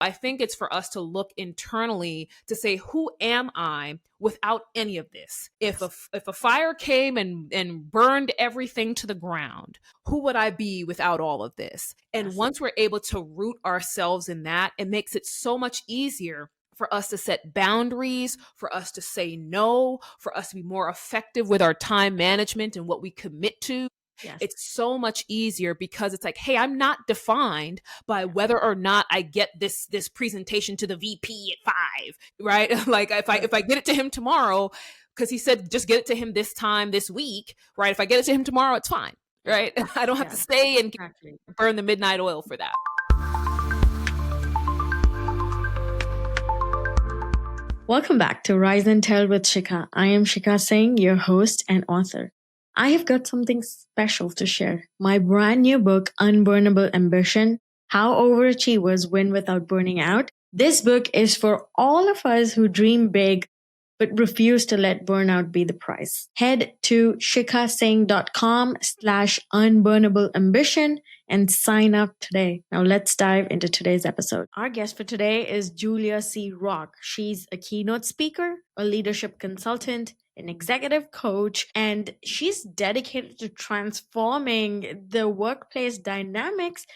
I think it's for us to look internally to say, who am I without any of this? If a fire came and burned everything to the ground, who would I be without all of this? And Yes. once we're able to root ourselves in that, it makes it so much easier for us to set boundaries, for us to say no, for us to be more effective with our time management and what we commit to. Yes. It's so much easier because it's like, hey, I'm not defined by Yeah. whether or not I get this presentation to the VP at 5, right? Like if I get it to him tomorrow, because he said just get it to him this time this week, right? If I get it to him tomorrow, it's fine, right? I don't have to stay and Exactly. burn the midnight oil for that. Welcome back to Rise and Tell with Sheekha. I am Sheekha Singh, your host and author. I have got something special to share. My brand new book, Unburnable Ambition, How Overachievers Win Without Burning Out. This book is for all of us who dream big but refuse to let burnout be the price. Head to shikhasingh.com/unburnable ambition and sign up today. Now let's dive into today's episode. Our guest for today is Julia C. Rock. She's a keynote speaker, a leadership consultant, an executive coach, and she's dedicated to transforming the workplace dynamics.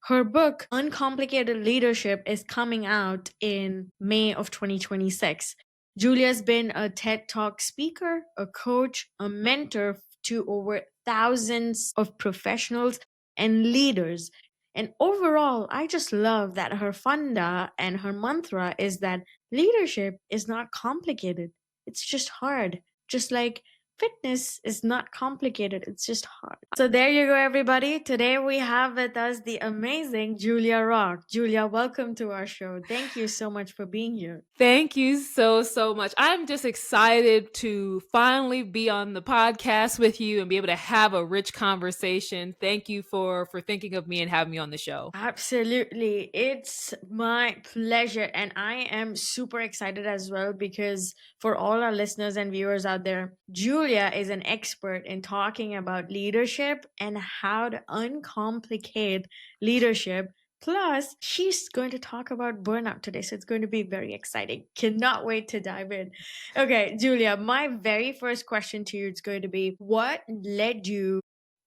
Her book, Uncomplicated Leadership, is coming out in May of 2026. Julia's been a TED Talk speaker, a coach, a mentor to over thousands of professionals and leaders. And overall, I just love that her funda and her mantra is that leadership is not complicated. It's just hard. Just like fitness is not complicated, it's just hard. So there you go, everybody. Today we have with us the amazing Julia Rock. Julia, welcome to our show. Thank you so much for being here. Thank you so much. I'm just excited to finally be on the podcast with you and be able to have a rich conversation. Thank you for thinking of me and having me on the show. Absolutely. It's my pleasure. And I am super excited as well because for all our listeners and viewers out there, Julia is an expert in talking about leadership and how to uncomplicate leadership. Plus, she's going to talk about burnout today. So it's going to be very exciting. Cannot wait to dive in. Okay, Julia, my very first question to you is going to be, what led you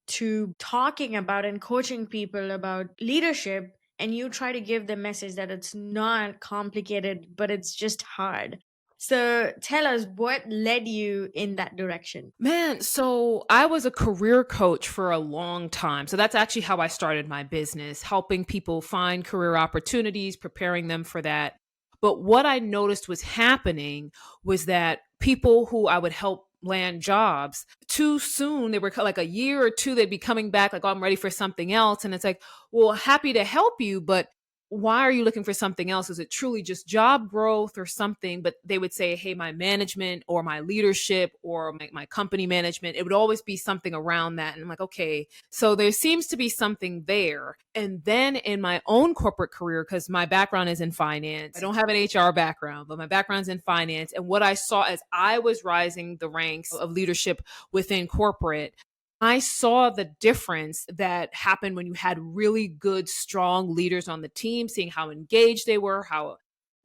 to talking about and coaching people about leadership, and you try to give the message that it's not complicated, but it's just hard? So tell us what led you in that direction. Man, so I was a career coach for a long time. So that's actually how I started my business, helping people find career opportunities, preparing them for that. But what I noticed was happening was that people who I would help land jobs too soon, they were like a year or two, they'd be coming back like, oh, I'm ready for something else. And it's like, well, happy to help you, but why are you looking for something else? Is it truly just job growth or something? But they would say, hey, my management or my leadership or my company management, it would always be something around that. And I'm like, okay, so there seems to be something there. And then in my own corporate career, because my background is in finance, I don't have an HR background, but my background's in finance. And what I saw as I was rising the ranks of leadership within corporate, I saw the difference that happened when you had really good, strong leaders on the team, seeing how engaged they were, how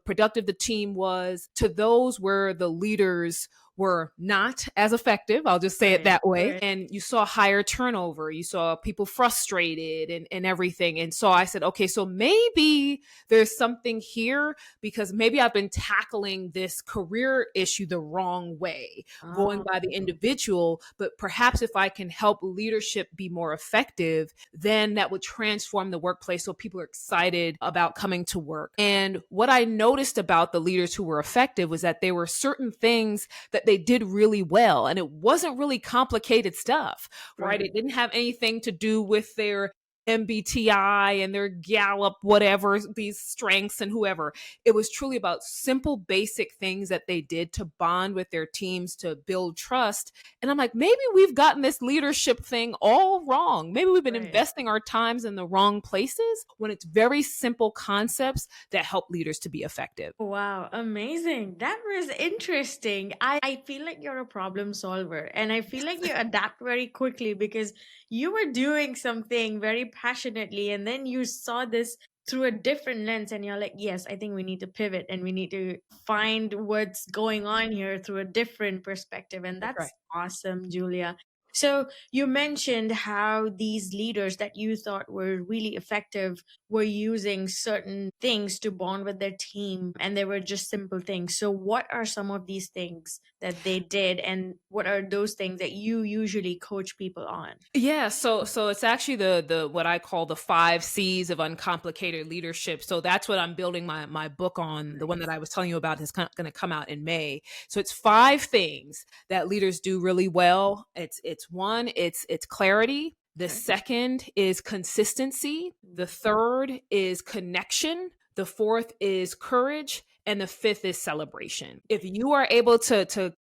productive the team was, to those where the leaders were not as effective. I'll just say it that way. Right. And you saw higher turnover. You saw people frustrated and everything. And so I said, okay, so maybe there's something here because maybe I've been tackling this career issue the wrong way, going by the individual. But perhaps if I can help leadership be more effective, then that would transform the workplace so people are excited about coming to work. And what I noticed about the leaders who were effective was that there were certain things that they did really well. And it wasn't really complicated stuff, right? It didn't have anything to do with their MBTI and their Gallup, whatever, these strengths and whoever. It was truly about simple, basic things that they did to bond with their teams, to build trust. And I'm like, maybe we've gotten this leadership thing all wrong. Maybe we've been investing our times in the wrong places when it's very simple concepts that help leaders to be effective. Wow, amazing. That was interesting. I feel like you're a problem solver and I feel like you adapt very quickly because you were doing something very passionately and then you saw this through a different lens, and you're like, yes, I think we need to pivot and we need to find what's going on here through a different perspective. And That's right. that's awesome, Julia. So you mentioned how these leaders that you thought were really effective were using certain things to bond with their team, and they were just simple things. So what are some of these things that they did, and what are those things that you usually coach people on? Yeah, so it's actually the what I call the 5 C's of uncomplicated leadership. So that's what I'm building my book on. The one that Nice. I was telling you about is going to come out in May. So it's 5 things that leaders do really well. It's one, it's clarity. The Okay. second is consistency. The third is connection. The fourth is courage, and the fifth is celebration. If you are able to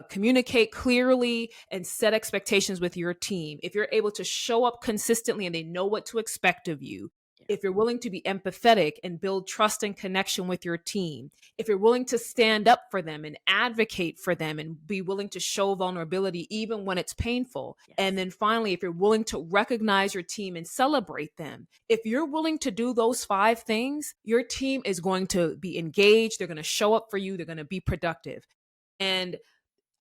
communicate clearly and set expectations with your team, if you're able to show up consistently and they know what to expect of you, Yeah. if you're willing to be empathetic and build trust and connection with your team, if you're willing to stand up for them and advocate for them and be willing to show vulnerability even when it's painful. And Yes. then finally, if you're willing to recognize your team and celebrate them, if you're willing to do those 5 things, your team is going to be engaged. They're going to show up for you. They're going to be productive. And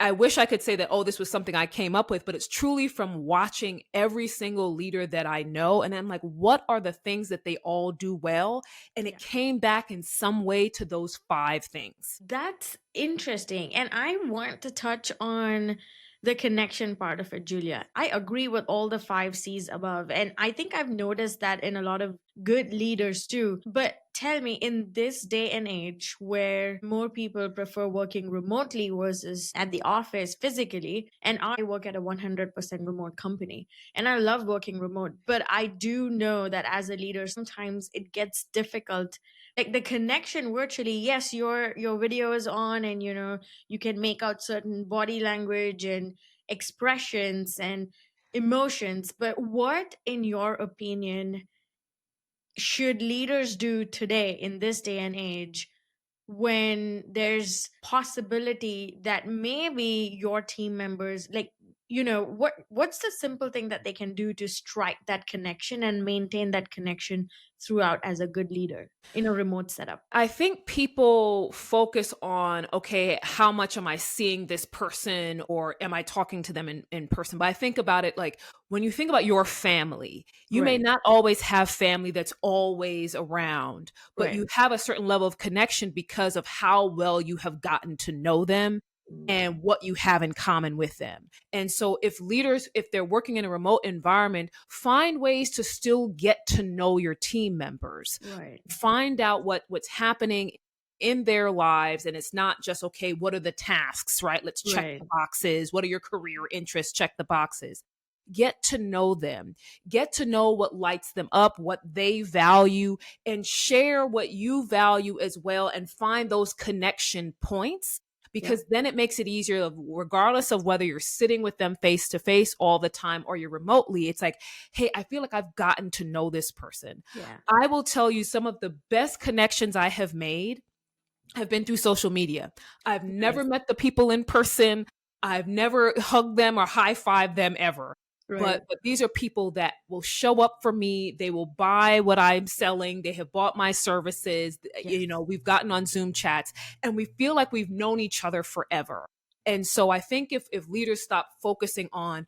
I wish I could say that, oh, this was something I came up with, but it's truly from watching every single leader that I know. And I'm like, what are the things that they all do well? And it Yeah. came back in some way to those 5 things. That's interesting. And I want to touch on the connection part of it, Julia. I agree with all the 5 C's above. And I think I've noticed that in a lot of good leaders too. But tell me, in this day and age where more people prefer working remotely versus at the office physically, and I work at a 100% remote company, and I love working remote, but I do know that as a leader, sometimes it gets difficult, like the connection virtually. Yes, your video is on, and you can make out certain body language and expressions and emotions, but what, in your opinion, should leaders do today in this day and age when there's possibility that maybe your team members, like, what's the simple thing that they can do to strike that connection and maintain that connection throughout as a good leader in a remote setup? I think people focus on, okay, how much am I seeing this person or am I talking to them in person? But I think about it like when you think about your family, you may Right. not always have family that's always around, but Right. you have a certain level of connection because of how well you have gotten to know them and what you have in common with them. And so if leaders, if they're working in a remote environment, find ways to still get to know your team members, Right. find out what's happening in their lives. And it's not just, okay, what are the tasks, right? Let's check Right. the boxes. What are your career interests? Check the boxes. Get to know them, get to know what lights them up, what they value, and share what you value as well, and find those connection points, Yeah. because then it makes it easier, regardless of whether you're sitting with them face to face all the time or you're remotely. It's like, hey, I feel like I've gotten to know this person. Yeah. I will tell you, some of the best connections I have made have been through social media. I've never Nice. met the people in person. I've never hugged them or high fived them ever. Right. But these are people that will show up for me. They will buy what I'm selling. They have bought my services. Yes. We've gotten on Zoom chats and we feel like we've known each other forever. And so I think if leaders stop focusing on,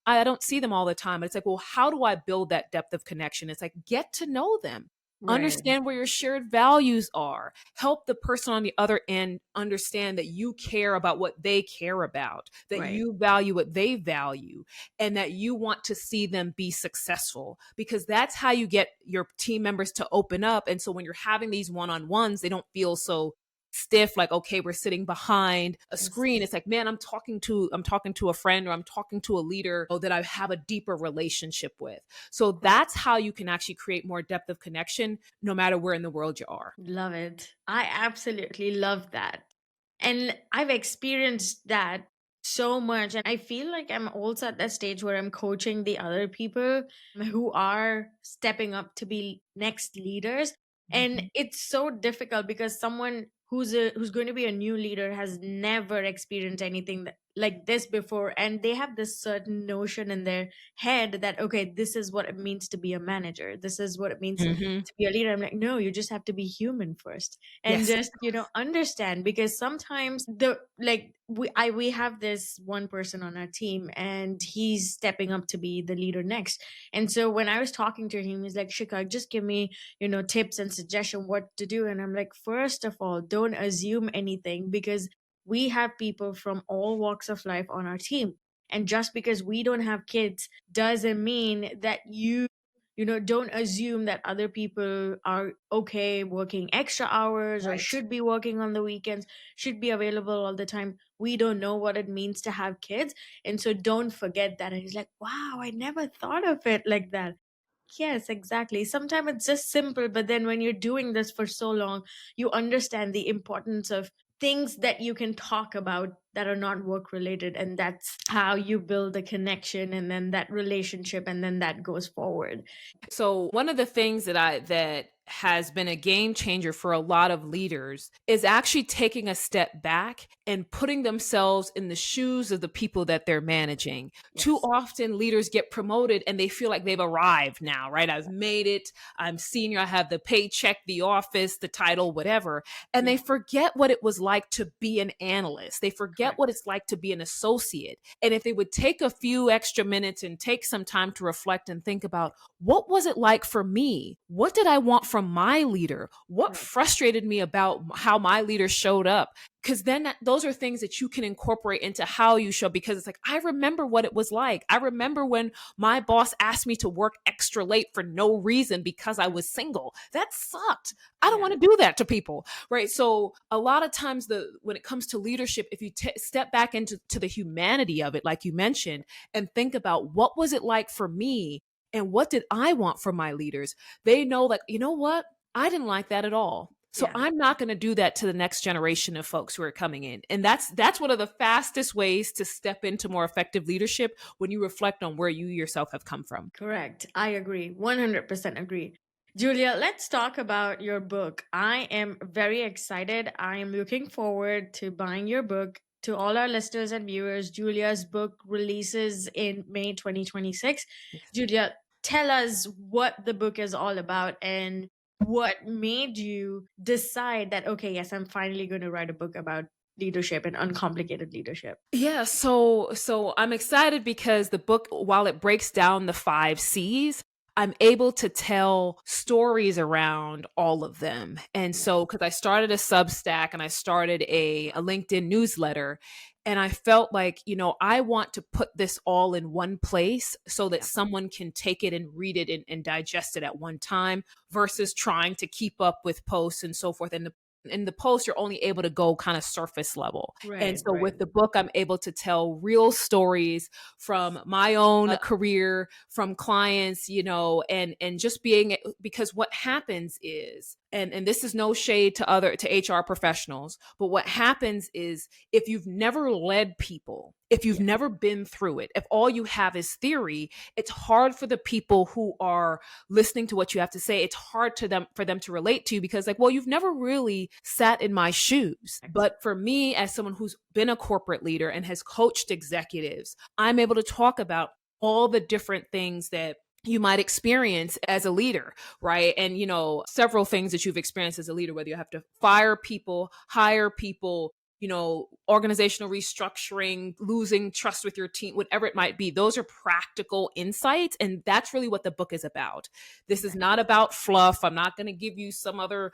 I don't see them all the time. It's like, well, how do I build that depth of connection? It's like, get to know them. Right. Understand where your shared values are. Help the person on the other end understand that you care about what they care about, that Right. you value what they value, and that you want to see them be successful, because that's how you get your team members to open up. And so when you're having these one-on-ones, they don't feel so stiff, like, okay, we're sitting behind a Yes. screen. It's like, man, I'm talking to a friend, or I'm talking to a leader that I have a deeper relationship with. So that's how you can actually create more depth of connection no matter where in the world you are. Love it. I absolutely love that. And I've experienced that so much. And I feel like I'm also at that stage where I'm coaching the other people who are stepping up to be next leaders. And it's so difficult because someone who's going to be a new leader has never experienced anything like this before, and they have this certain notion in their head that, okay, this is what it means to be a manager, this is what it means Hmm. to be a leader. I'm like, no, you just have to be human first and Yes. just, understand. Because sometimes the like we have this one person on our team, and he's stepping up to be the leader next. And so when I was talking to him, he's like, Shika, just give me, tips and suggestion what to do. And I'm like, first of all, don't assume anything, because we have people from all walks of life on our team. And just because we don't have kids doesn't mean that don't assume that other people are okay working extra hours or Right. should be working on the weekends, should be available all the time. We don't know what it means to have kids. And so don't forget that. And he's like, wow, I never thought of it like that. Yes, exactly. Sometimes it's just simple, but then when you're doing this for so long, you understand the importance of things that you can talk about that are not work related. And that's how you build a connection, and then that relationship, and then that goes forward. So one of the things that has been a game changer for a lot of leaders is actually taking a step back and putting themselves in the shoes of the people that they're managing. Too Yes. often leaders get promoted and they feel like they've arrived now, right? I've made it. I'm senior. I have the paycheck, the office, the title, whatever. And they Yeah. forget what it was like to be an analyst. They forget what Correct. it's like to be an associate. And if they would take a few extra minutes and take some time to reflect and think about, what was it like for me? What did I want from my leader? What Right. frustrated me about how my leader showed up? Because then those are things that you can incorporate into how you show. Because it's like, I remember what it was like. I remember when my boss asked me to work extra late for no reason because I was single. That sucked. I don't Yeah. want to do that to people, right? So a lot of times, when it comes to leadership, if you step back into the humanity of it, like you mentioned, and think about what was it like for me, and what did I want from my leaders? They know, like, you know what? I didn't like that at all. So Yeah. I'm not going to do that to the next generation of folks who are coming in. And that's one of the fastest ways to step into more effective leadership, when you reflect on where you yourself have come from. Correct. I agree. 100% agree. Julia, let's talk about your book. I am very excited. I am looking forward to buying your book. To all our listeners and viewers, Julia's book releases in May 2026. Julia, tell us what the book is all about and what made you decide that, okay, yes, I'm finally going to write a book about leadership and uncomplicated leadership. Yeah, so I'm excited because the book, while it breaks down the 5 C's, I'm able to tell stories around all of them. And so, Yes. because I started a Substack and I started a LinkedIn newsletter, and I felt like, I want to put this all in one place so that Yeah. someone can take it and read it and digest it at one time, versus trying to keep up with posts and so forth. And in the post, you're only able to go kind of surface level. And Right, so right. with the book, I'm able to tell real stories from my own career, from clients, and just being, because what happens is, and this is no shade to HR professionals, but what happens is, if you've never led people, if you've Yeah. never been through it, if all you have is theory, it's hard for the people who are listening to what you have to say. It's hard for them to relate to you, because, like, well, you've never really sat in my shoes. But for me, as someone who's been a corporate leader and has coached executives, I'm able to talk about all the different things that you might experience as a leader, right? And, several things that you've experienced as a leader, whether you have to fire people, hire people, organizational restructuring, losing trust with your team, whatever it might be. Those are practical insights. And that's really what the book is about. This is not about fluff. I'm not going to give you some other,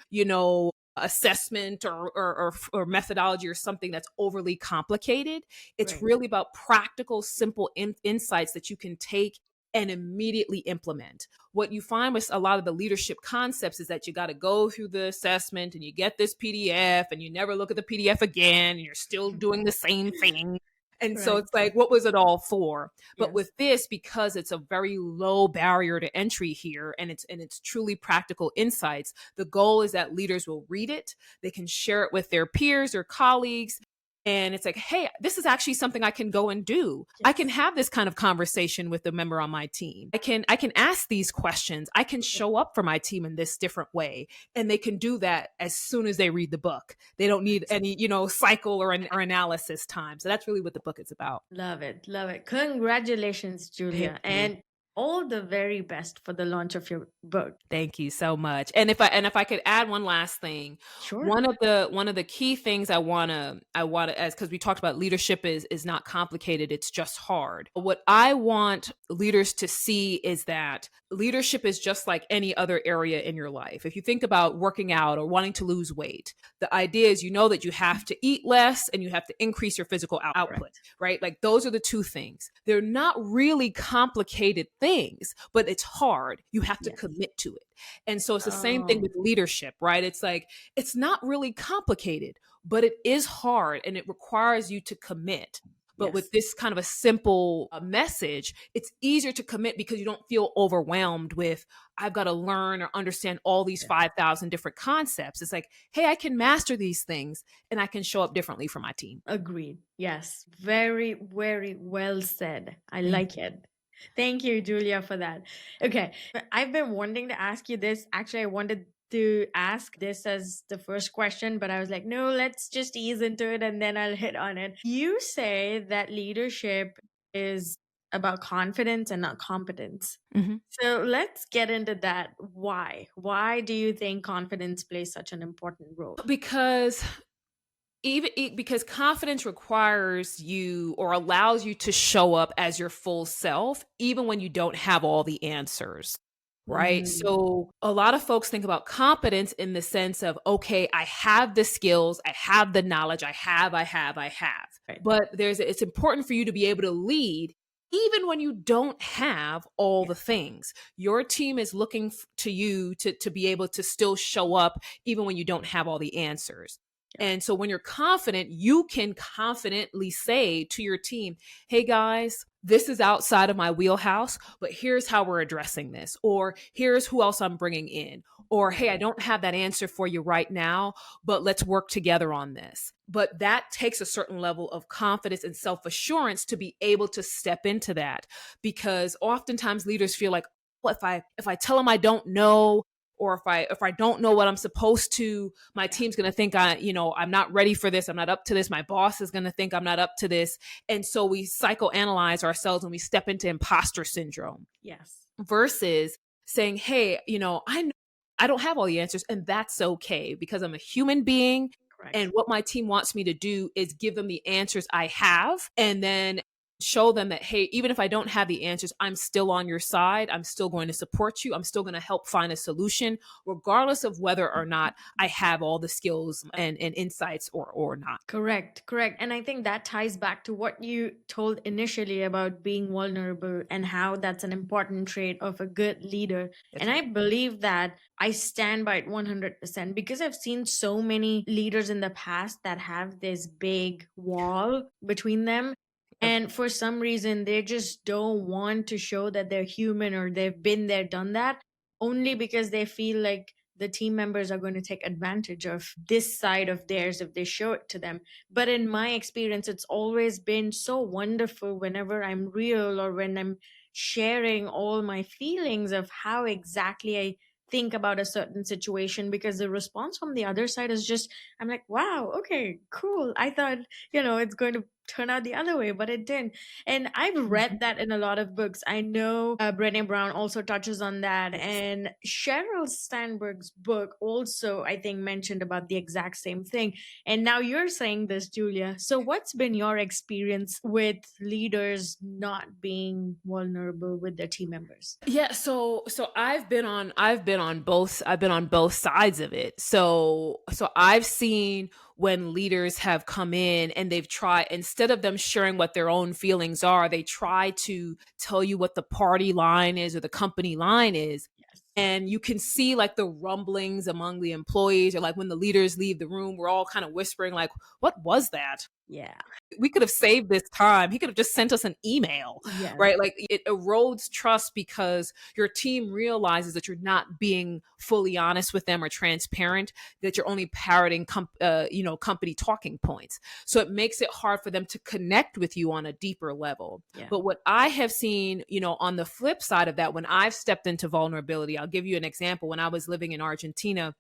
assessment or methodology or something that's overly complicated. It's Right. really about practical, simple insights that you can take and immediately implement. What you find with a lot of the leadership concepts is that you got to go through the assessment and you get this PDF and you never look at the PDF again and you're still doing the same thing. And so Right. it's like, what was it all for? But Yes. with this, because it's a very low barrier to entry here, and it's truly practical insights, the goal is that leaders will read it, they can share it with their peers or colleagues, And it's like, hey, this is actually something I can go and do. I can Yes. have this kind of conversation with a member on my team. I can ask these questions. I can Yeah. show up for my team in this different way. And they can do that as soon as they read the book. They don't need Yes. any, cycle or analysis time. So that's really what the book is about. Love it. Love it. Congratulations, Thank Julia. you. And all the very best for the launch of your book. Thank you so much. And if I could add one last thing, Sure. one of the key things I wanna as because we talked about leadership is not complicated, it's just hard. What I want leaders to see is that leadership is just like any other area in your life. If you think about working out or wanting to lose weight, the idea is that you have to eat less and you have to increase your physical output, Correct. right? Like those are the two things. They're not really complicated things, but it's hard. You have to Yes. commit to it. And so it's the same thing Oh, with leadership, right? It's like, it's not really complicated, but it is hard and it requires you to commit. But with yes. this kind of a simple message, it's easier to commit because you don't feel overwhelmed with, I've got to learn or understand all these Yes. 5,000 different concepts. It's like, hey, I can master these things and I can show up differently for my team. Agreed. Yes. Very, very well said. I Thank like it. Thank you, Julia, for that. Okay. I've been wanting to ask you this. Actually, I wanted to ask this as the first question, but I was like, no, let's just ease into it and then I'll hit on it. You say that leadership is about confidence and not competence. you. So let's get into that. Why? Why do you think confidence plays such an important role? Because because confidence requires you or allows you to show up as your full self even when you don't have all the answers, right? Mm, So a lot of folks think about competence in the sense of, okay, I have the skills, I have the knowledge, I have, right. but it's important for you to be able to lead even when you don't have all Yeah. the things. Your team is looking to you to be able to still show up even when you don't have all the answers. Yeah. And so when you're confident, you can confidently say to your team, hey guys, this is outside of my wheelhouse, but here's how we're addressing this. Or here's who else I'm bringing in. Or hey, I Right. don't have that answer for you right now, but let's work together on this. But that takes a certain level of confidence and self assurance to be able to step into that. Because oftentimes leaders feel like, well, if I tell them I don't know, or if I don't know what I'm supposed to, my Yeah. team's going to think I'm not ready for this, I'm not up to this, my boss is going to think I'm not up to this. And so we psychoanalyze ourselves and we step into imposter syndrome Yes. versus saying, hey, I don't have all the answers and that's okay because I'm a human being. And Correct. what my team wants me to do is give them the answers I have and then show them that, hey, even if I don't have the answers, I'm still on your side. I'm still going to support you. I'm still going to help find a solution, regardless of whether or not I have all the skills and insights or not. Correct, correct. And I think that ties back to what you told initially about being vulnerable and how that's an important trait of a good leader. That's And right. I believe that I stand by it 100% because I've seen so many leaders in the past that have this big wall between them. And for some reason, they just don't want to show that they're human or they've been there, done that, only because they feel like the team members are going to take advantage of this side of theirs if they show it to them. But in my experience, it's always been so wonderful whenever I'm real or when I'm sharing all my feelings of how exactly I think about a certain situation, because the response from the other side is just, I'm like, wow, okay, cool. I thought, it's going to turn out the other way, but it didn't. And I've read Mhm. that in a lot of books. I know Brené Brown also touches on that. Yes. And Sheryl Sandberg's book also, I think, mentioned about the exact same thing. And now you're saying this, Julia. So, what's been your experience with leaders not being vulnerable with their team members? Yeah, so I've been on both sides of it. So I've seen when leaders have come in and they've tried, instead of them sharing what their own feelings are, they try to tell you what the party line is or the company line is. Yes. And you can see like the rumblings among the employees, or like when the leaders leave the room, we're all kind of whispering like, what was that? Yeah. We could have saved this time. He could have just sent us an email, Yes. right? Like it erodes trust because your team realizes that you're not being fully honest with them or transparent, that you're only parroting company talking points. So it makes it hard for them to connect with you on a deeper level. Yeah. But what I have seen, on the flip side of that, when I've stepped into vulnerability, I'll give you an example. When I was living in Argentina,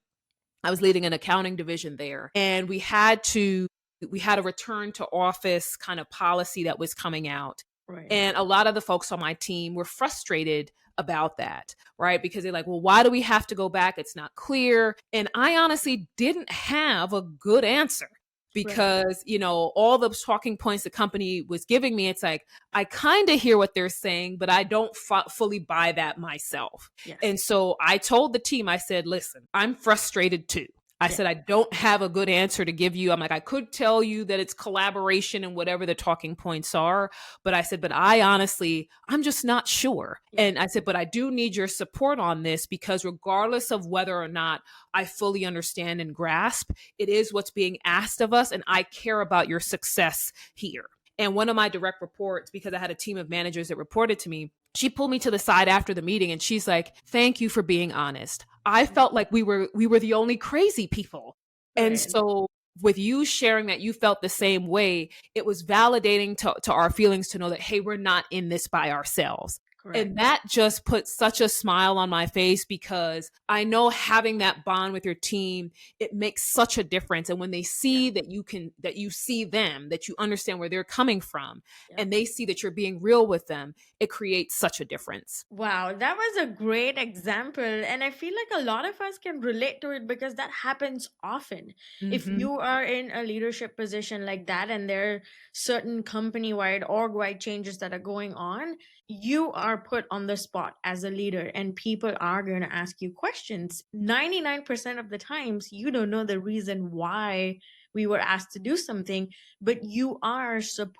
I was leading an accounting division there, and we had a return to office kind of policy that was coming out. Right. And a lot of the folks on my team were frustrated about that, right? Because they're like, well, why do we have to go back? It's not clear. And I honestly didn't have a good answer Right. because, all the talking points the company was giving me, it's like, I kind of hear what they're saying, but I don't fully buy that myself. Yes. And so I told the team, I said, listen, I'm frustrated too. I Yeah. said, I don't have a good answer to give you. I'm like, I could tell you that it's collaboration and whatever the talking points are. But I said, but I'm just not sure. Yeah. And I said, but I do need your support on this because regardless of whether or not I fully understand and grasp, it is what's being asked of us. And I care about your success here. And one of my direct reports, because I had a team of managers that reported to me, she pulled me to the side after the meeting and she's like, thank you for being honest. I felt like we were the only crazy people. And Right. so with you sharing that you felt the same way, it was validating to our feelings to know that, hey, we're not in this by ourselves. Correct. And that just put such a smile on my face because I know having that bond with your team, it makes such a difference. And when they see that you see them, that you understand where they're coming from, and they see that you're being real with them, it creates such a difference. Wow, that was a great example. And I feel like a lot of us can relate to it because that happens often. If Mm-hmm. you are in a leadership position like that and there are certain company wide, org wide changes that are going on, you are put on the spot as a leader and people are going to ask you questions. 99% of the times, you don't know the reason why we were asked to do something, but you are supposed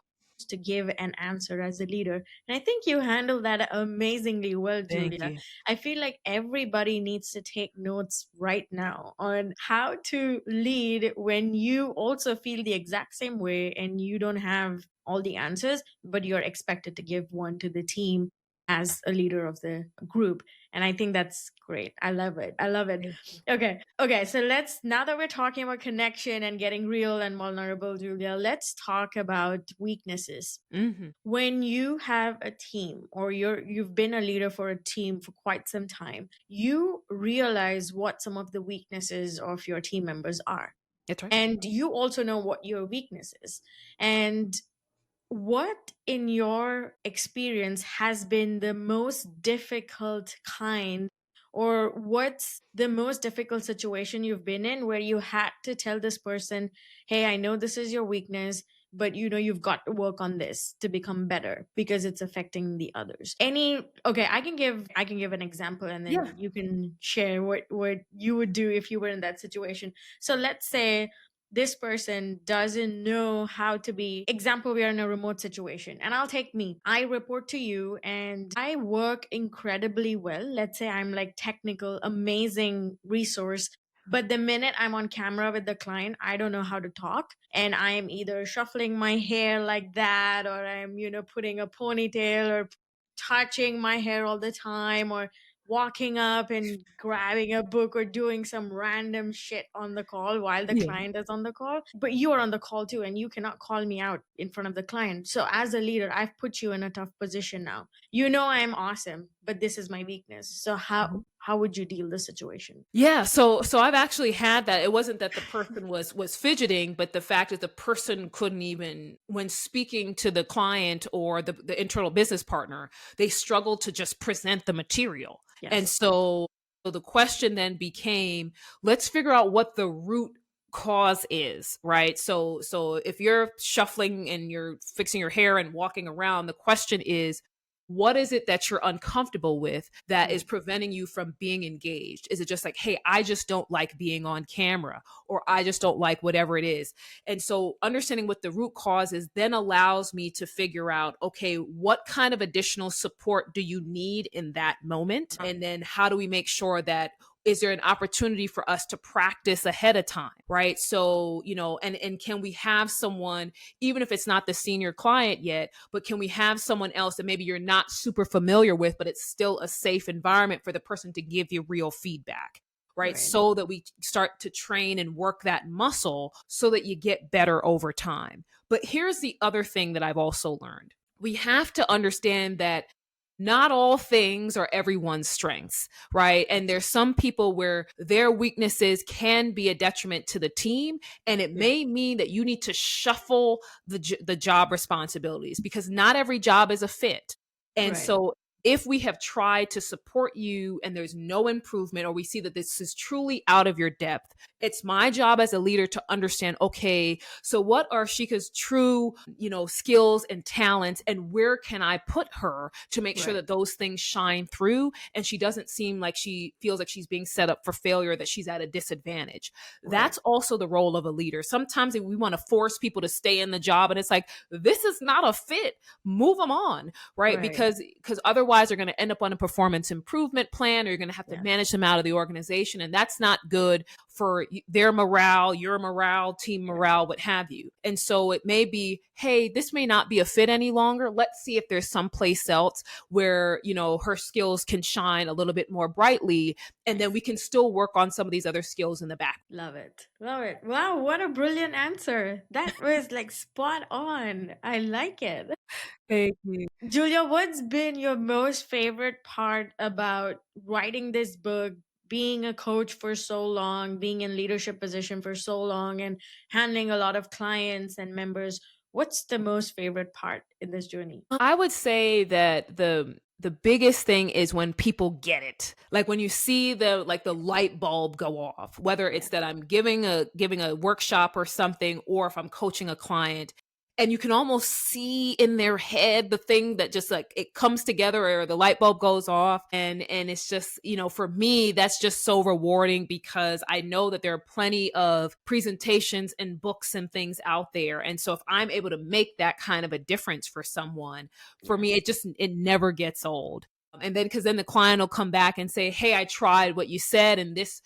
to give an answer as a leader. And I think you handle that amazingly well, Thank Julia. you. I feel like everybody needs to take notes right now on how to lead when you also feel the exact same way and you don't have all the answers, but you're expected to give one to the team as a leader of the group. And I think that's great. I love it. I love it. Thank you. Okay. So now that we're talking about connection and getting real and vulnerable, Julia, let's talk about weaknesses. Mm-hmm. When you have a team or you've been a leader for a team for quite some time, you realize what some of the weaknesses of your team members are. That's right. And you also know what your weakness is. And what in your experience has been the most difficult kind, or what's the most difficult situation you've been in where you had to tell this person, hey, I know this is your weakness, but you've got to work on this to become better because it's affecting the others? Okay, I can give an example and then Yeah. you can share what you would do if you were in that situation. So let's say this person doesn't know how to be, example, we are in a remote situation, and I'll take me, I report to you and I work incredibly well. Let's say I'm like technical, amazing resource, but the minute I'm on camera with the client, I don't know how to talk, and I am either shuffling my hair like that, or I'm putting a ponytail, or touching my hair all the time, or walking up and grabbing a book, or doing some random shit on the call while the Yeah. client is on the call. But you are on the call too, and you cannot call me out in front of the client. So as a leader, I've put you in a tough position now. I'm awesome, but this is my weakness. So how would you deal the situation? Yeah, so I've actually had that. It wasn't that the person was fidgeting, but the fact that the person couldn't even, when speaking to the client or the internal business partner, they struggled to just present the material. Yes. And so the question then became, let's figure out what the root cause is, right? So if you're shuffling and you're fixing your hair and walking around, the question is, what is it that you're uncomfortable with that is preventing you from being engaged? Is it just like, hey, I just don't like being on camera, or I just don't like whatever it is? And so understanding what the root cause is then allows me to figure out, okay, what kind of additional support do you need in that moment? And then how do we make sure that is there an opportunity for us to practice ahead of time, right? So, and can we have someone, even if it's not the senior client yet, but can we have someone else that maybe you're not super familiar with, but it's still a safe environment for the person to give you real feedback, right? Right. So that we start to train and work that muscle so that you get better over time. But here's the other thing that I've also learned. We have to understand that not all things are everyone's strengths, right? And there's some people where their weaknesses can be a detriment to the team. And it may mean that you need to shuffle the job responsibilities because not every job is a fit. And Right. so if we have tried to support you and there's no improvement, or we see that this is truly out of your depth, it's my job as a leader to understand, okay, so what are Sheekha's true, skills and talents, and where can I put her to make sure that those things shine through and she doesn't seem like she feels like she's being set up for failure, that she's at a disadvantage. That's also the role of a leader. Sometimes we want to force people to stay in the job and it's like, this is not a fit, move them on, right? Because otherwise they're going to end up on a performance improvement plan, or you're going to have to manage them out of the organization, and that's not good for their morale, your morale, team morale, what have you. And so it may be, hey, this may not be a fit any longer. Let's see if there's someplace else where, her skills can shine a little bit more brightly. And then we can still work on some of these other skills in the back. Love it. Love it. Wow, what a brilliant answer. That was like spot on. I like it. Thank you. Julia, what's been your most favorite part about writing this book, being a coach for so long, being in leadership position for so long, and handling a lot of clients and members? What's the most favorite part in this journey? I would say that the biggest thing is when people get it. Like when you see the light bulb go off, whether it's that I'm giving a workshop or something, or if I'm coaching a client, and you can almost see in their head the thing that just like it comes together, or the light bulb goes off, and it's just, for me, that's just so rewarding, because I know that there are plenty of presentations and books and things out there, and so if I'm able to make that kind of a difference for someone, for me, it never gets old. And then because then the client will come back and say, hey, I tried what you said, and this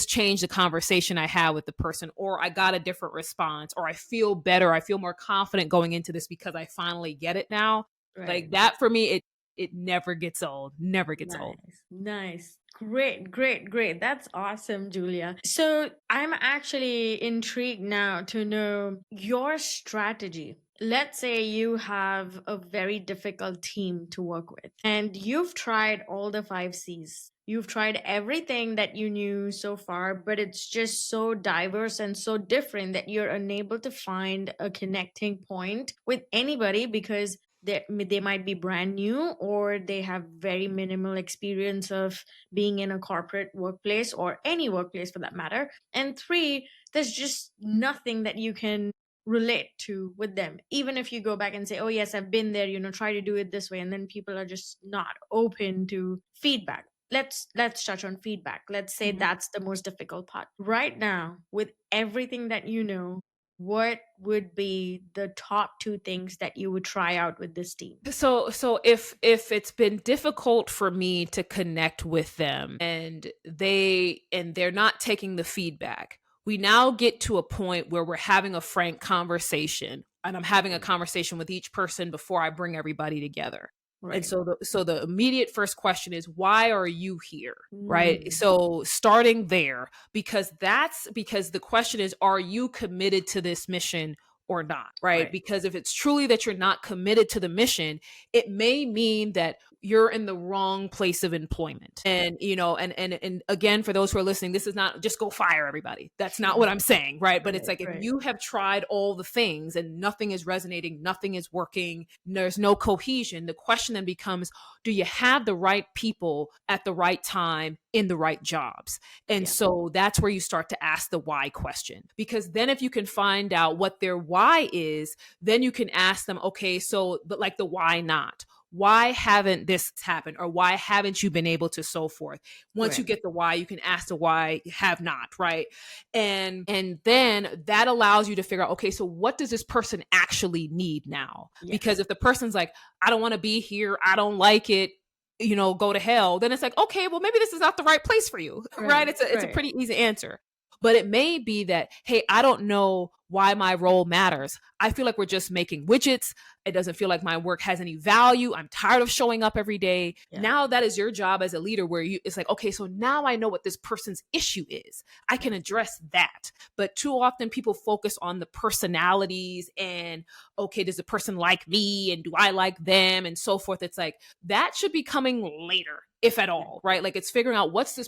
changed the conversation I had with the person, or I got a different response, or I feel better, I feel more confident going into this because I finally get it now. Like that for me, it never gets old. Never gets old. Nice. Great. That's awesome, Julia. So I'm actually intrigued now to know your strategy. Let's say you have a very difficult team to work with, and you've tried all the 5 C's. You've tried everything that you knew so far, but it's just so diverse and so different that you're unable to find a connecting point with anybody, because they might be brand new, or they have very minimal experience of being in a corporate workplace, or any workplace for that matter. And 3, there's just nothing that you can relate to with them. Even if you go back and say, oh yes, I've been there, try to do it this way, and then people are just not open to feedback. Let's touch on feedback. Let's say that's the most difficult part right now. With everything that you know, what would be the top 2 things that you would try out with this team? So if it's been difficult for me to connect with them, and they're not taking the feedback, we now get to a point where we're having a frank conversation, and I'm having a conversation with each person before I bring everybody together. And so the immediate first question is, why are you here? Right. So starting there, because the question is, are you committed to this mission or not? Right. Because if it's truly that you're not committed to the mission, it may mean that you're in the wrong place of employment. And, and again, for those who are listening, this is not just go fire everybody. That's not what I'm saying. Right. But it's like, if you have tried all the things and nothing is resonating, nothing is working, there's no cohesion, the question then becomes, do you have the right people at the right time in the right jobs? And so that's where you start to ask the why question, because then if you can find out what their why is, then you can ask them, okay, so, but like the why not? Why haven't this happened? Or why haven't you been able to, so forth? Once you get the why, you can ask the why have not, right? And then that allows you to figure out, okay, so what does this person actually need now? Because if the person's like, I don't want to be here, I don't like it, go to hell, then it's like, okay, well, maybe this is not the right place for you, right? Right. It's a Right. pretty easy answer. But it may be that, hey, I don't know why my role matters. I feel like we're just making widgets. It doesn't feel like my work has any value. I'm tired of showing up every day. Yeah. Now that is your job as a leader, where it's like, okay, so now I know what this person's issue is. I can address that. But too often people focus on the personalities and, okay, does the person like me and do I like them and so forth. It's like that should be coming later, if at all, right? Like it's figuring out what's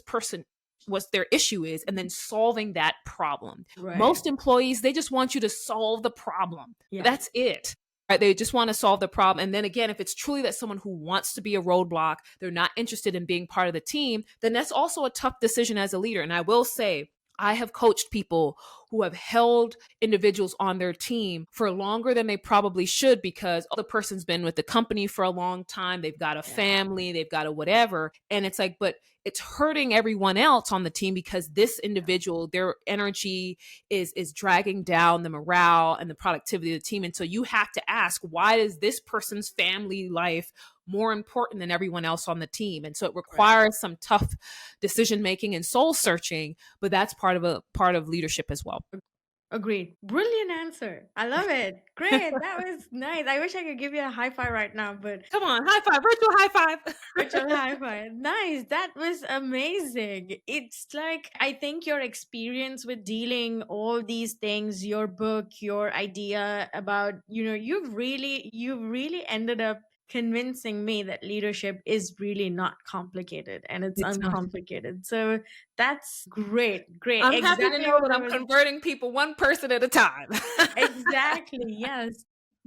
their issue is, and then solving that problem. Right. Most employees, they just want you to solve the problem. Yeah. That's it. Right? They just want to solve the problem. And then again, if it's truly that someone who wants to be a roadblock, they're not interested in being part of the team, then that's also a tough decision as a leader. And I will say, I have coached people who have held individuals on their team for longer than they probably should, because the person's been with the company for a long time. They've got a family, they've got a whatever. And it's like, but it's hurting everyone else on the team because this individual, their energy is dragging down the morale and the productivity of the team. And so you have to ask, why is this person's family life more important than everyone else on the team? And so it requires some tough decision making and soul searching, but that's part of leadership as well. Agreed. Brilliant answer. I love it. Great. That was nice. I wish I could give you a high five right now, but Come on, high five, virtual high five. virtual high five. Nice. That was amazing. It's like, I think your experience with dealing all these things, your book, your idea about, you've really ended up convincing me that leadership is really not complicated and it's It's not. uncomplicated. So that's great. Great. I'm happy to Exactly know what that I I'm was. converting people one person at a time. Exactly. Yes.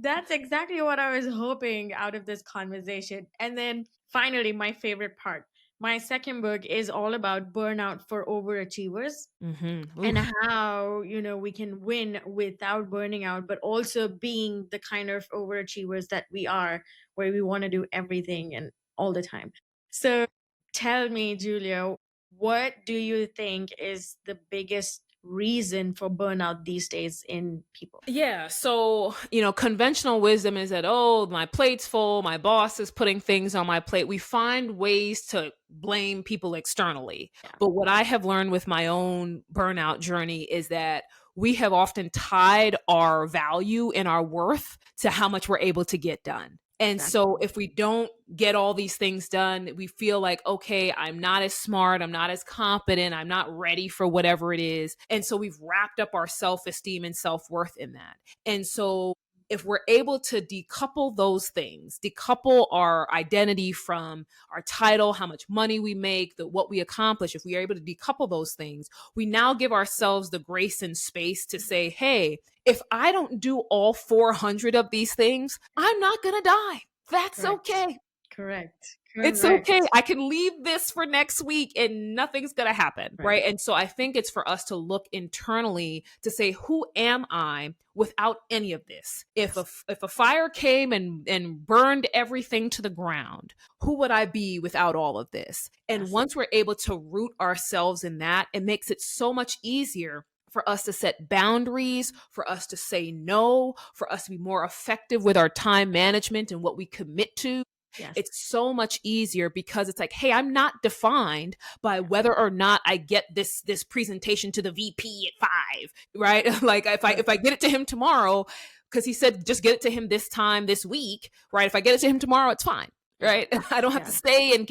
That's exactly what I was hoping out of this conversation. And then finally, my favorite part. My second book is all about burnout for overachievers and how, we can win without burning out, but also being the kind of overachievers that we are, where we want to do everything and all the time. So tell me, Julia, what do you think is the biggest reason for burnout these days in people? Yeah. So, conventional wisdom is that, oh, my plate's full, my boss is putting things on my plate. We find ways to blame people externally. Yeah. But what I have learned with my own burnout journey is that we have often tied our value and our worth to how much we're able to get done. And so if we don't get all these things done, we feel like, okay, I'm not as smart, I'm not as competent, I'm not ready for whatever it is. And so we've wrapped up our self-esteem and self-worth in that. And so if we're able to decouple those things, decouple our identity from our title, how much money we make, what we accomplish, if we are able to decouple those things, we now give ourselves the grace and space to say, hey, if I don't do all 400 of these things, I'm not going to die. That's okay. Correct. It's okay. I can leave this for next week and nothing's going to happen. Right. And so I think it's for us to look internally to say, who am I without any of this? If a fire came and burned everything to the ground, who would I be without all of this? And once we're able to root ourselves in that, it makes it so much easier for us to set boundaries, for us to say no, for us to be more effective with our time management and what we commit to. Yes. It's so much easier because it's like, hey, I'm not defined by whether or not I get this presentation to the VP at 5, right? Like if I get it to him tomorrow, because he said just get it to him this time this week, right? If I get it to him tomorrow, it's fine, right? I don't have to stay and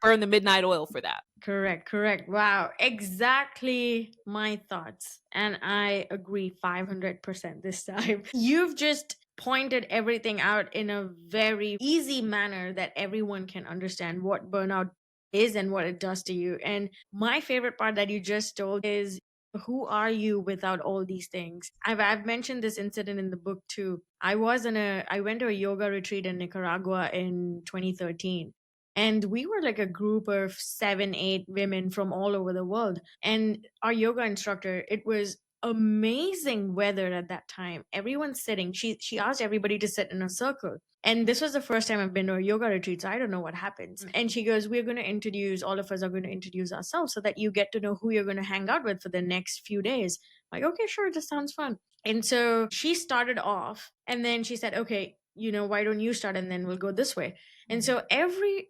burn the midnight oil for that. Correct. Wow. Exactly my thoughts. And I agree 500% this time. You've just pointed everything out in a very easy manner that everyone can understand what burnout is and what it does to you. And my favorite part that you just told is, who are you without all these things? I've mentioned this incident in the book too. I went to a yoga retreat in Nicaragua in 2013. And we were like a group of 7, 8 women from all over the world. And our yoga instructor, it was amazing weather at that time. Everyone's sitting. She asked everybody to sit in a circle. And this was the first time I've been to a yoga retreat, so I don't know what happens. And she goes, all of us are going to introduce ourselves so that you get to know who you're going to hang out with for the next few days. I'm like, okay, sure, this sounds fun. And so she started off and then she said, okay, why don't you start and then we'll go this way. And so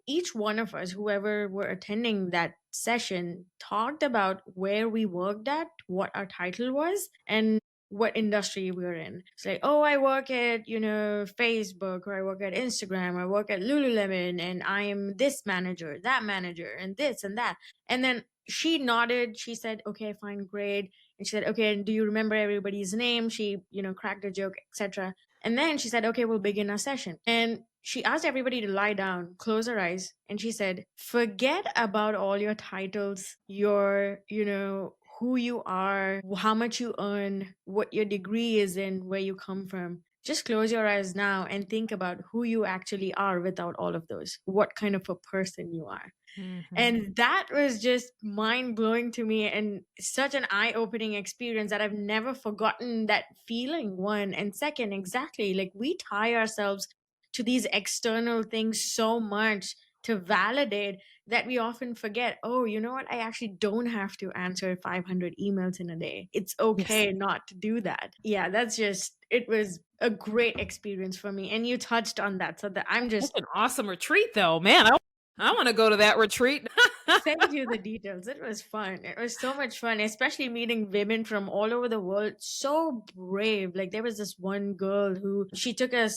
each one of us, whoever were attending that session, talked about where we worked at, what our title was, and what industry we were in. It's like, oh, I work at, Facebook, or I work at Instagram, I work at Lululemon, and I am this manager, that manager, and this and that. And then she nodded. She said, okay, fine, great. And she said, okay, and do you remember everybody's name? She, cracked a joke, etc. And then she said, okay, we'll begin our session. And she asked everybody to lie down, close their eyes, and she said, forget about all your titles, your, who you are, how much you earn, what your degree is in, where you come from. Just close your eyes now and think about who you actually are without all of those, what kind of a person you are. And that was just mind blowing to me, and such an eye opening experience that I've never forgotten that feeling. One, and second, exactly, like we tie ourselves to these external things so much to validate that we often forget, oh, you know what? I actually don't have to answer 500 emails in a day. It's Yes. okay not to do that. Yeah, it was a great experience for me. And you touched on that. So that I'm That's just an awesome retreat, though. Man, I want to go to that retreat. send you the details. It was fun. It was so much fun, especially meeting women from all over the world. So brave. Like there was this one girl who she took a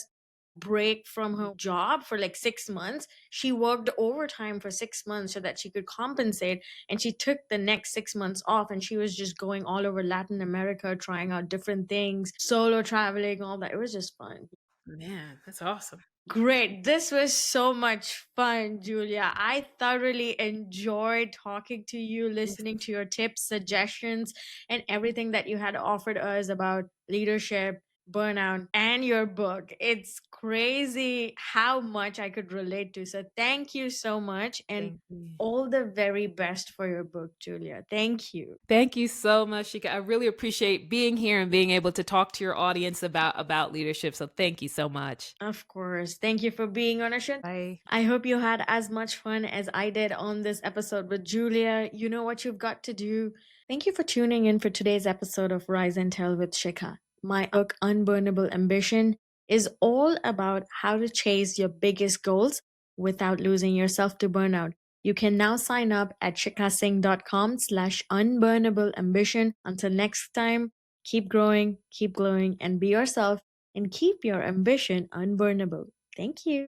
break from her job for like 6 months. She worked overtime for 6 months so that she could compensate. And she took the next 6 months off, and she was just going all over Latin America, trying out different things, solo traveling, all that. It was just fun. Man, that's awesome. Great. This was so much fun, Julia. I thoroughly enjoyed talking to you, listening to your tips, suggestions, and everything that you had offered us about leadership, burnout, and your book. It's crazy how much I could relate to. So thank you so much, and Thank you. all the very best for your book, Julia. Thank you. Thank you so much, Sheekha. I really appreciate being here and being able to talk to your audience about leadership. So thank you so much. Of course. Thank you for being on a show. Bye. I hope you had as much fun as I did on this episode with Julia. You know what you've got to do. Thank you for tuning in for today's episode of Rise and Tell with Sheekha. My book, Unburnable Ambition, is all about how to chase your biggest goals without losing yourself to burnout. You can now sign up at shekhasingh.com/unburnable ambition. Until next time, keep growing, keep glowing, and be yourself, and keep your ambition unburnable. Thank you.